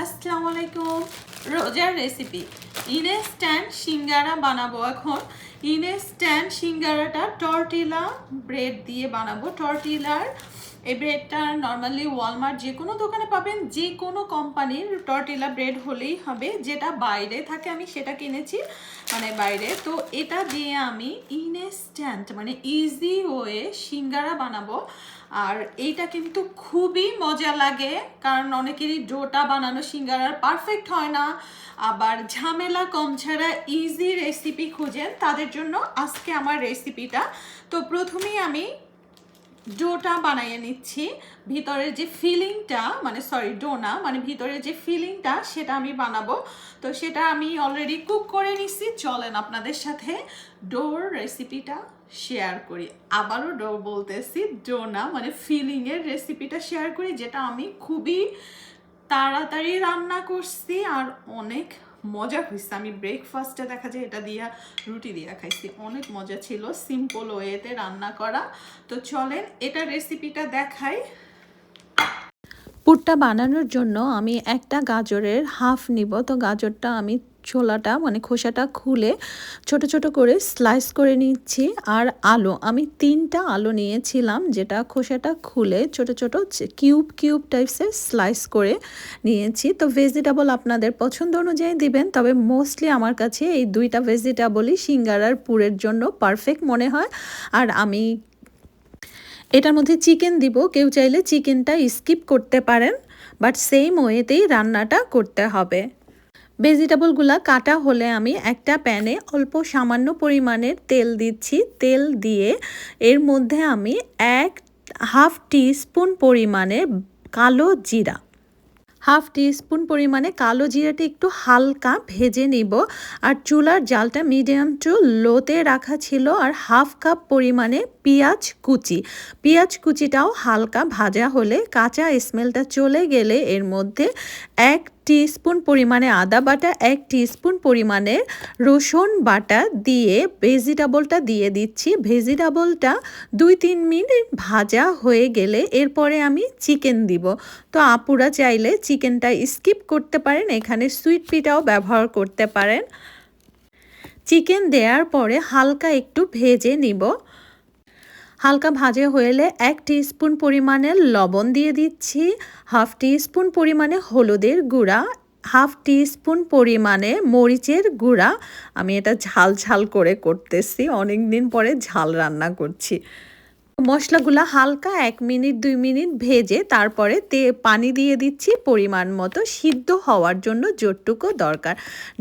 আসসালামু আলাইকুম। রোজার রেসিপি ইনস্ট্যান্ট সিঙ্গারা বানাবো এখন। ইনস্ট্যান্ট সিঙ্গারাটা টর্টিলা ব্রেড দিয়ে বানাবো। টর্টিলার এই ব্রেডটা নর্মালি ওয়ালমার্ট যে কোনো দোকানে পাবেন, যে কোনো কোম্পানির টর্টিলা ব্রেড হলেই হবে। যেটা বাইরে থাকে আমি সেটা কিনেছি, মানে বাইরে। তো এটা দিয়ে আমি ইনস্ট্যান্ট মানে ইজি ওয়ে সিঙ্গারা বানাবো। আর এইটা কিন্তু খুবই মজা লাগে, কারণ অনেকেরই ডোটা বানানো সিঙ্গারার পারফেক্ট হয় না, আবার ঝামেলা কম ছাড়া ইজি রেসিপি খুঁজেন, তাদের জন্য আজকে আমার রেসিপিটা। তো প্রথমেই আমি ডোটা বানিয়ে নিচ্ছি। ভিতরের যে ফিলিংটা, মানে সরি ডো না, মানে ভিতরের যে ফিলিংটা সেটা আমি বানাবো। তো সেটা আমি অলরেডি কুক করে নিচ্ছি। চলেন আপনাদের সাথে ডোর রেসিপিটা শেয়ার করি। আবারও ডো বলতেছি, ডো না, মানে ফিলিংয়ের রেসিপিটা শেয়ার করি, যেটা আমি খুবই তাড়াতাড়ি রান্না করছি আর অনেক মজা হয়েছে। আমি ব্রেকফাস্টে দেখা যায় এটা দিয়া রুটি দিয়া খাইছি, অনেক মজা ছিল, সিম্পল ওয়েতে রান্না করা। তো চলেন এটা রেসিপিটা দেখাই। পুরটা বানানোর জন্য আমি একটা গাজরের হাফ নিব। তো গাজরটা আমি ছোলাটা মানে খোসাটা খুলে ছোট ছোট করে স্লাইস করে নিচ্ছি। আর আলু আমি 3টা আলু নিয়েছিলাম, যেটা খোসাটা খুলে ছোট ছোট কিউব কিউব টাইপসের স্লাইস করে নিয়েছি। তো ভেজিটেবল আপনাদের পছন্দ অনুযায়ী দিবেন, তবে মোস্টলি আমার কাছে এই 2টা ভেজিটেবলই সিঙ্গারার পুরের জন্য পারফেক্ট মনে হয়। আর আমি এটার মধ্যে চিকেন দিব, কেউ চাইলে চিকেনটা স্কিপ করতে পারেন, বাট সেম ওয়েতেই রান্নাটা করতে হবে। ভেজিটেবলগুলো কাটা হলে আমি একটা প্যানে অল্প সামান্য পরিমাণের তেল দিচ্ছি। তেল দিয়ে এর মধ্যে আমি হাফ টিস্পুন পরিমাণের কালো জিরা, হাফ টিস্পুন পরিমাণে কালো জিরাটা একটু হালকা ভেজে নিব। আর চুলার জালটা মিডিয়াম টু লোতে রাখা ছিল। আর হাফ কাপ পরিমাণে পেঁয়াজ কুচিটাও হালকা ভাজা হলে, কাঁচা স্মেলটা চলে গেলে এর মধ্যে 1 টিস্পুন পরিমাণে আদা বাটা, 1 টিস্পুন পরিমাণে রসুন বাটা দিয়ে ভেজিটেবলটা দিয়ে দিচ্ছি। ভেজিটেবলটা 2-3 মিনিট ভাজা হয়ে গেলে এরপরে আমি চিকেন দিব। তো আপুরা চাইলে চিকেনটা স্কিপ করতে পারেন, এখানে সুইট পিটাও ব্যবহার করতে পারেন। চিকেন দেওয়ার পরে হালকা একটু ভেজে নিব। হালকা ভাজা হলে 1 টিস্পুন পরিমাণের লবণ দিয়ে দিচ্ছি, হাফ টিস্পুন পরিমাণে হলুদের গুঁড়া, হাফ টিস্পুন পরিমাণে মরিচের গুঁড়া। আমি এটা ঝাল ঝাল করে করতেছি, অনেক দিন পরে ঝাল রান্না করছি। মশলাগুলো হালকা 1 মিনিট 2 মিনিট ভেজে তারপরে পানি দিয়ে দিচ্ছি পরিমাণ মতো, সিদ্ধ হওয়ার জন্য যতটুকু দরকার।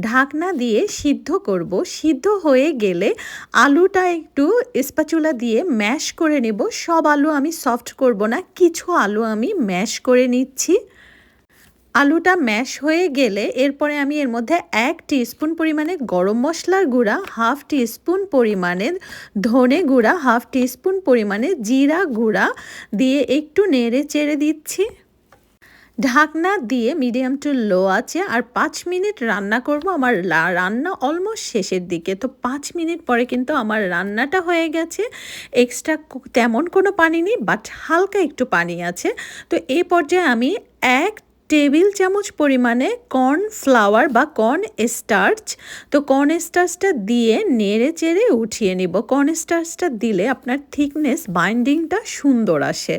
ঢাকনা দিয়ে সিদ্ধ করব। সিদ্ধ হয়ে গেলে আলুটা একটু স্প্যাচুলা দিয়ে ম্যাশ করে নেব। সব আলু আমি সফট করব না, কিছু আলু আমি ম্যাশ করে নিচ্ছি। আলুটা ম্যাশ হয়ে গেলে এরপরে আমি এর মধ্যে 1 টিস্পুন পরিমাণে গরম মশলার গুঁড়া, হাফ টিস্পুন পরিমাণে ধনে গুঁড়া, হাফ টিস্পুন পরিমাণে জিরা গুঁড়া দিয়ে একটু নেড়ে চেড়ে দিচ্ছি। ঢাকনা দিয়ে মিডিয়াম টু লো আছে আর 5 মিনিট রান্না করব। আমার রান্না অলমোস্ট শেষের দিকে। তো 5 মিনিট পরে কিন্তু আমার রান্নাটা হয়ে গেছে। এক্সট্রা তেমন কোনো পানি নেই, বাট হালকা একটু পানি আছে। তো এই পর্যায়ে আমি 1 টেবিল চামচ পরিমাণে কর্নফ্লাওয়ার বা কর্ন স্টার্চ, তো কর্ন স্টার্চটা দিয়ে নেড়ে চেড়ে উঠিয়ে নিব। কর্ন স্টার্চটা দিলে আপনার থিকনেস বাইন্ডিংটা সুন্দর আসে।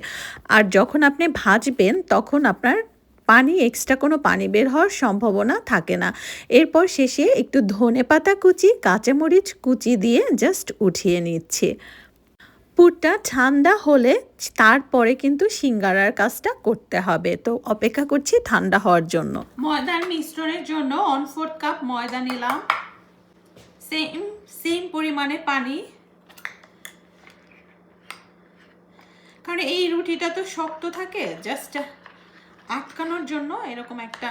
আর যখন আপনি ভাজবেন তখন আপনার এক্সট্রা কোনো পানি বের হওয়ার সম্ভাবনা থাকে না। এরপর শেষে একটু ধনেপাতা কুচি, কাঁচামরিচ কুচি দিয়ে জাস্ট উঠিয়ে নিচ্ছি। পুরটা ঠান্ডা হলে তারপরে কিন্তু সিঙ্গারার কাজটা করতে হবে। তো অপেক্ষা করছি ঠান্ডা হওয়ার জন্য। ময়দার মিশ্রণের জন্য 1/4 কাপ ময়দা নিলাম, সেম পরিমাণে পানি, কারণ এই রুটিটা তো শক্ত থাকে, জাস্ট আটকানোর জন্য এরকম একটা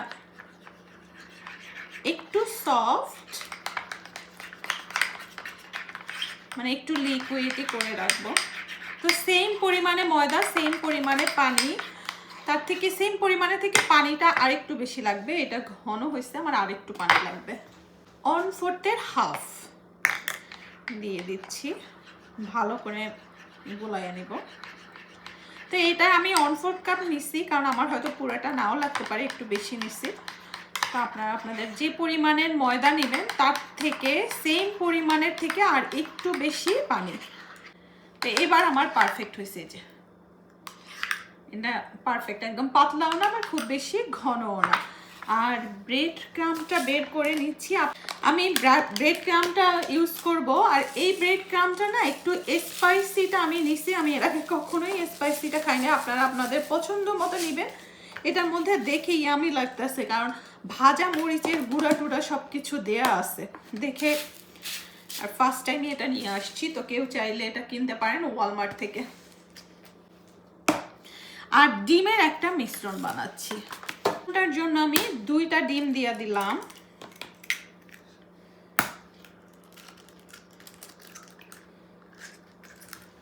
একটু সফট, মানে একটু লিকুইডই করে রাখবো। তো সেম পরিমাণে ময়দা, সেম পরিমাণে পানি, তার থেকে সেম পরিমাণে থেকে পানিটা আরেকটু বেশি লাগবে। এটা ঘন হয়েছে, আমার আরেকটু পানি লাগবে। 1/4 হাফ দিয়ে দিচ্ছি, ভালো করে গোলাইয়ে নেব। তো এটা আমি 1/4 কাপ নিছি, কারণ আমার হয়তো পুরোটা নাও লাগতে পারে, একটু বেশি নিছি। তো আপনারা আপনাদের যে পরিমাণের ময়দা নেবেন তার থেকে সেম পরিমাণের থেকে আর একটু বেশি পানি। তো এবার আমার পারফেক্ট হয়েছে, যে এটা পারফেক্ট, একদম পাতলাও না আবার খুব বেশি ঘনও না। আর ব্রেড ক্রাম্বটা বের করে নিচ্ছি। আমি ব্রেড ক্রাম্বটা ইউজ করব, আর এই ব্রেড ক্রাম্বটা না একটু স্পাইসিটা আমি নিছি। আমি এর আগে কখনোই স্পাইসিটা খাই না, আপনারা আপনাদের পছন্দ মতো নেবেন। এটার মধ্যে দেখে ইয়ামি লাগতেছে, কারণ ভাজা মরিচের গুঁড়া টুড়া সব কিছু দেয়া আছে দেখে। আর ফার্স্ট টাইমই এটা নিয়ে আসছি, তো কেউ চাইলে এটা কিনতে পারেন ওয়ালমার্ট থেকে। আর ডিমের একটা মিশ্রণ বানাচ্ছি, ওটার জন্য আমি 2টা ডিম দিয়ে দিলাম।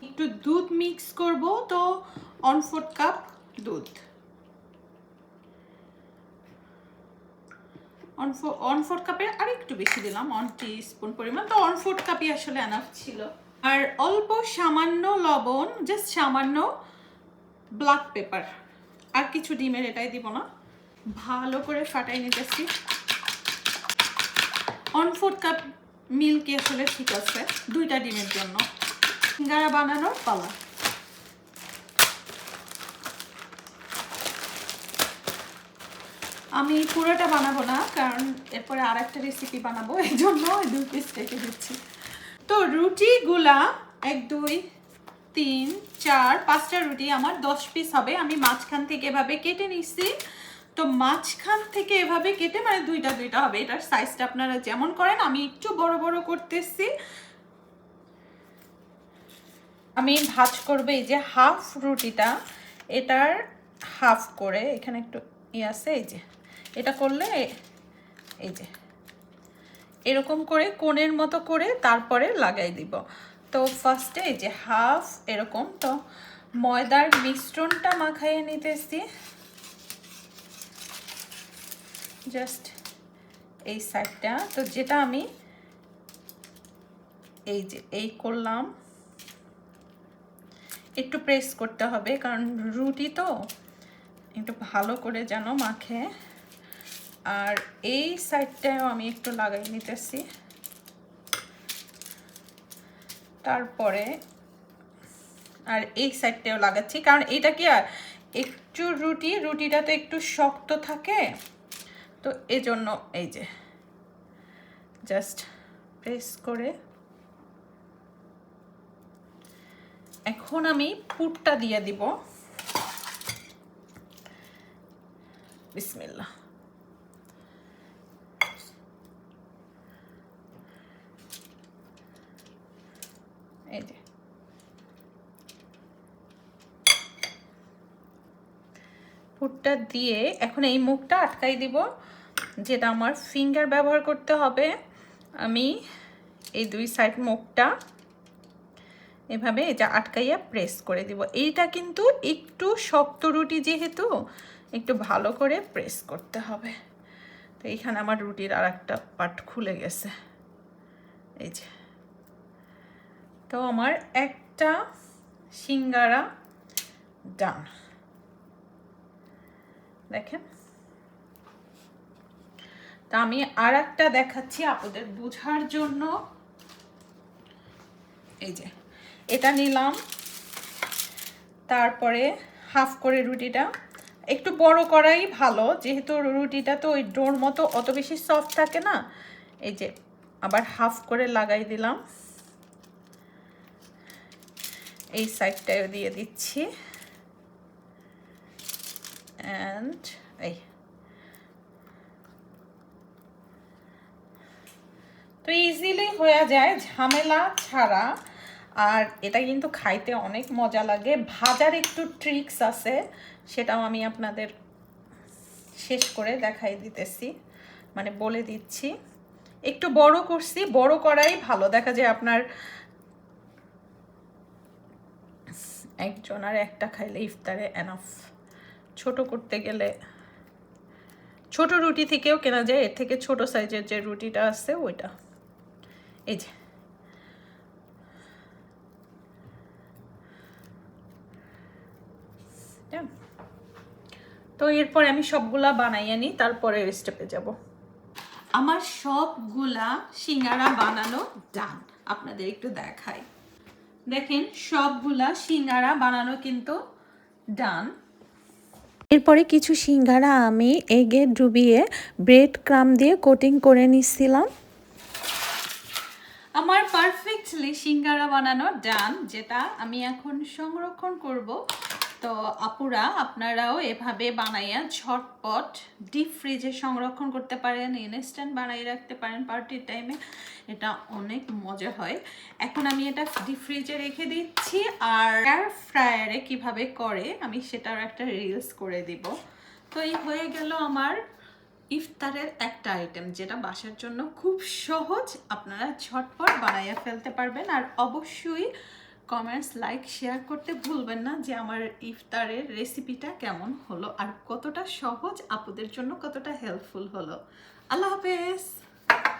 একটু দুধ মিক্স করব, তো 1/4 কাপ দুধ, 1/4 কাপের আর একটু বেশি দিলাম, 1 টিস্পুন পরিমাণ। তো 1/4 কাপই আসলে এনাফ ছিল। আর অল্প সামান্য লবণ, জাস্ট সামান্য ব্ল্যাক পেপার, আর কিছু ডিমের এটাই দিব না। ভালো করে ফাটাই নিতেছি। 1/4 কাপ মিল্কই আসলে ঠিক আছে 2টা ডিমের জন্য। সিঙ্গারা বানানোর পালা। আমি পুরোটা বানাবো না, কারণ এরপরে আর একটা রেসিপি বানাবো, এই জন্য 2 পিস কেটে দিচ্ছি। তো রুটিগুলা 1 2 3 4 5টা রুটি আমার 10 পিস হবে। আমি মাঝখান থেকে এভাবে কেটে নিচ্ছি। তো মাঝখান থেকে এভাবে কেটে মানে 2টা হবে। এটার সাইজটা আপনারা যেমন করেন, আমি একটু বড় বড় করতেছি। আমি ভাঁজ করব এই যে হাফ রুটিটা, এটার হাফ করে এখানে একটু আছে, এই যে এটা করলে এই যে এরকম করে কোণের মতো করে তারপরে লাগাই দিব। তো ফার্স্টে এই যে হাফ এরকম, তো ময়দার মিশ্রণটা মাখাইয়ে নিতেছি জাস্ট এই সাইডটা। তো যেটা আমি এই যে এই করলাম, একটু প্রেস করতে হবে, কারণ রুটি তো একটু ভালো করে যেন মাখে। আর এই সাইডটাও আমি একটু লাগাই নিতেছি, তারপরে আর এই সাইডটাও লাগাচ্ছি, কারণ এটা কি আর একটু রুটিটা তো একটু শক্ত থাকে, তো এজন্য এই যে জাস্ট প্রেস করে। এখন আমি পুরটা দিয়ে দিব। বিসমিল্লাহ। এই যে পুরটা দিয়ে এখন এই মুখটা আটকাই দিব, যেটা আমার ফিঙ্গার ব্যবহার করতে হবে। আমি এই 2 সাইড মুখটা এভাবে এটা আটকাইয়া প্রেস করে দিব। এইটা কিন্তু একটু শক্ত রুটি, যেহেতু একটু ভালো করে প্রেস করতে হবে। তো এইখানে আমার রুটির আর একটা পার্ট খুলে গেছে, এই যে। তো আমার একটা সিঙ্গারা ডান, দেখেন। তা আমি আর একটা দেখাচ্ছি আপনাদের বোঝার জন্য। এই যে এটা নিলাম, তারপরে হাফ করে রুটিটা একটু বড় করাই ভালো, যেহেতু রুটিটা তো ওই ডোর মতো অত বেশি সফট থাকে না। এই যে আবার হাফ করে লাগাই দিলাম, এই সাইডটাও দিয়ে দিচ্ছি। অ্যান্ড এই তো ইজিলি হয়ে যায়, ঝামেলা ছাড়া। আর এটা কিন্তু খাইতে অনেক মজা লাগে। ভাজার একটু ট্রিক্স আছে, সেটাও আমি আপনাদের শেষ করে দেখাই দিতেছি, মানে বলে দিচ্ছি। একটু বড় করছি, বড় করাই ভালো, দেখা যায় আপনার একজন আর একটা খাইলে ইফতারে এনাফ। ছোট করতে গেলে ছোট রুটি থেকেও কেনা যায়, এর থেকে ছোট সাইজের যে রুটিটা আছে ওইটা। এই যে তো এরপরে আমি সবগুলা বানাইয়া নিই, তারপরে স্টেপে যাব। আমার সবগুলা সিঙ্গারা বানানো ডান। আপনাদের একটু দেখাই, দেখেন সবগুলা সিঙ্গারা বানানো কিন্তু ডান। এরপরে কিছু সিঙ্গারা আমি এগে ডুবিয়ে ব্রেড ক্রাম দিয়ে কোটিং করে নিচ্ছিলাম। আমার পারফেক্টলি সিঙ্গারা বানানো ডান, যেটা আমি এখন সংরক্ষণ করব। তো আপুরা আপনারাও এভাবে বানাইয়া ঝটপট ডিপ ফ্রিজে সংরক্ষণ করতে পারেন, ইনস্ট্যান্ট বানাই রাখতে পারেন পার্টির টাইমে, এটা অনেক মজা হয়। এখন আমি এটা ডিপ ফ্রিজে রেখে দিচ্ছি, আর এয়ার ফ্রায়ারে কিভাবে করে আমি সেটার একটা রিলস করে দিব। তো এই হয়ে গেল আমার ইফতারের একটা আইটেম, যেটা বাসার জন্য খুব সহজ, আপনারা ঝটপট বানাইয়া ফেলতে পারবেন। আর অবশ্যই কমেন্টস, লাইক, শেয়ার করতে ভুলবেন না যে আমার ইফতারের রেসিপিটা কেমন হলো আর কতটা সহজ, আপুদের জন্য কতটা হেল্পফুল হলো। আল্লাহ হাফেজ।